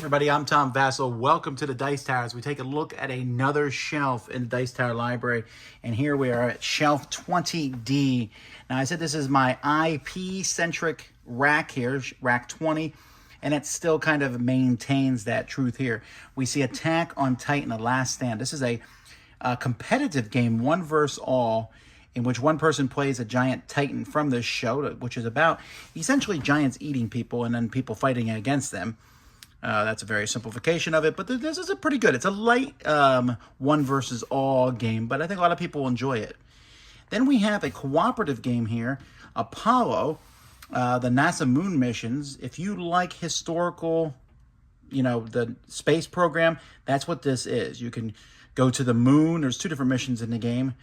everybody, I'm Tom Vasel. Welcome to the Dice Tower as we take a look at another shelf in the Dice Tower library. And here we are at shelf 20D. Now I said this is my IP-centric rack here, rack 20, and it still kind of maintains that truth here. We see Attack on Titan, The Last Stand. This is a competitive game, one versus all, in which one person plays a giant titan from this show, which is about essentially giants eating people and then people fighting against them. That's a very simplification of it, but this is a pretty good. It's a light one versus all game, but I think a lot of people will enjoy it. Then we have a cooperative game here, Apollo, the NASA moon missions. If you like historical, the space program, that's what this is. You can go to the moon. There's 2 different missions in the game.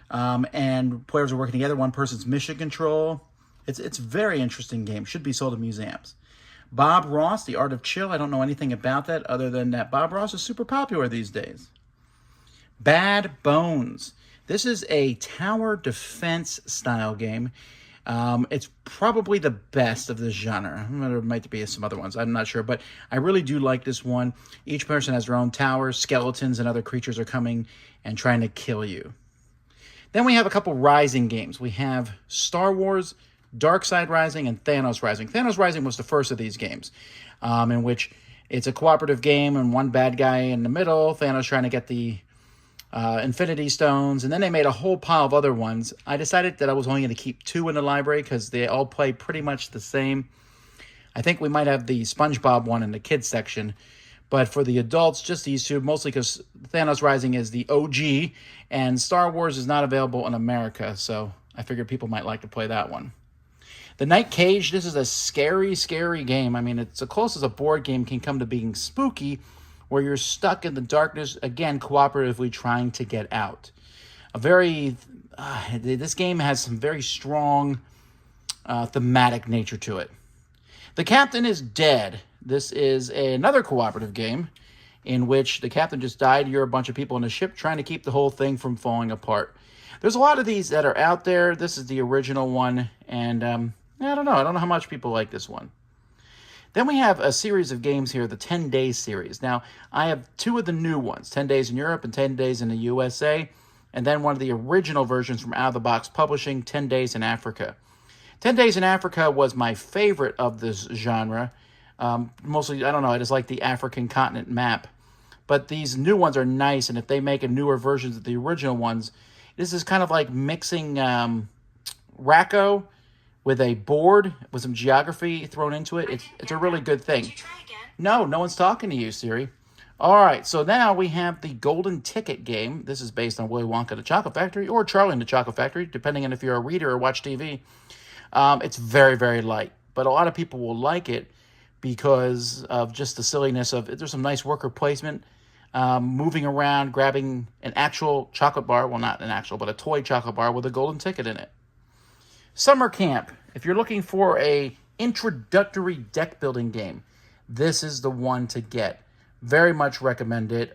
And players are working together. One person's mission control. It's a very interesting game. Should be sold in museums. Bob Ross, The Art of Chill. I don't know anything about that other than that Bob Ross is super popular these days. Bad Bones. This is a tower defense style game. It's probably the best of this genre. There might be some other ones. I'm not sure, but I really do like this one. Each person has their own towers. Skeletons and other creatures are coming and trying to kill you. Then we have a couple Rising games. We have Star Wars, Dark Side Rising, and Thanos Rising. Thanos Rising was the first of these games, in which it's a cooperative game and one bad guy in the middle, Thanos trying to get the Infinity Stones, and then they made a whole pile of other ones. I decided that I was only going to keep 2 in the library because they all play pretty much the same. I think we might have the SpongeBob one in the kids section, but for the adults, just these 2, mostly because Thanos Rising is the OG, and Star Wars is not available in America, so I figured people might like to play that one. The Night Cage, this is a scary, scary game. I mean, it's as close as a board game can come to being spooky, where you're stuck in the darkness, again, cooperatively trying to get out. This game has some very strong thematic nature to it. The Captain is Dead. This is another cooperative game in which the captain just died. You're a bunch of people in a ship trying to keep the whole thing from falling apart. There's a lot of these that are out there. This is the original one, and I don't know. I don't know how much people like this one. Then we have a series of games here, the 10 Days series. Now, I have 2 of the new ones, 10 Days in Europe and 10 Days in the USA, and then one of the original versions from Out of the Box Publishing, 10 Days in Africa. 10 Days in Africa was my favorite of this genre. Mostly, I don't know, I just like the African continent map. But these new ones are nice, and if they make a newer versions of the original ones, this is kind of like mixing Racco with a board with some geography thrown into it. It's a really good thing. No one's talking to you, Siri. All right, so now we have the Golden Ticket game. This is based on Willy Wonka the Chocolate Factory or Charlie and the Chocolate Factory, depending on if you're a reader or watch TV. It's very, very light, but a lot of people will like it because of just the silliness of it. There's some nice worker placement, moving around, grabbing an actual chocolate bar. Well, not an actual, but a toy chocolate bar with a golden ticket in it. Summer Camp. If you're looking for a introductory deck building game, this is the one to get. Very much recommend it.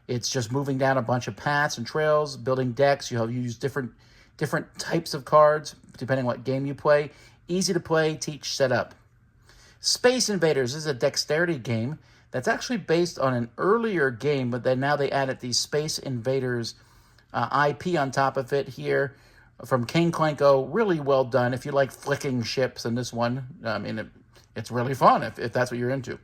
It's just moving down a bunch of paths and trails, building decks. You use different types of cards depending on what game you play. Easy to play, teach, set up. Space Invaders is a dexterity game that's actually based on an earlier game, but then now they added the Space Invaders IP on top of it here from King Klenko. Really well done. If you like flicking ships in this one, I mean, it's really fun if that's what you're into.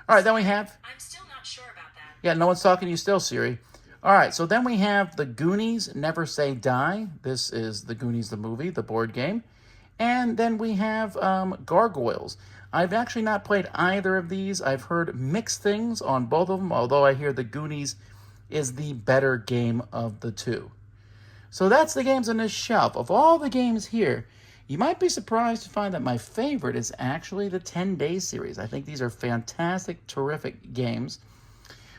All right, then we have... I'm still not sure about that. Yeah, no one's talking to you still, Siri. All right, so then we have the Goonies, Never Say Die. This is the Goonies, the movie, the board game. And then we have Gargoyles. I've actually not played either of these. I've heard mixed things on both of them, although I hear the Goonies is the better game of the 2. So that's the games on this shelf. Of all the games here, you might be surprised to find that my favorite is actually the 10 Days series. I think these are fantastic, terrific games.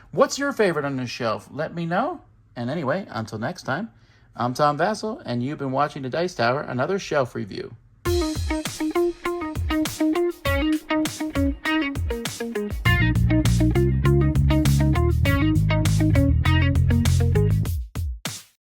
What's your favorite on this shelf? Let me know. And anyway, until next time, I'm Tom Vasel, and you've been watching the Dice Tower, another shelf review.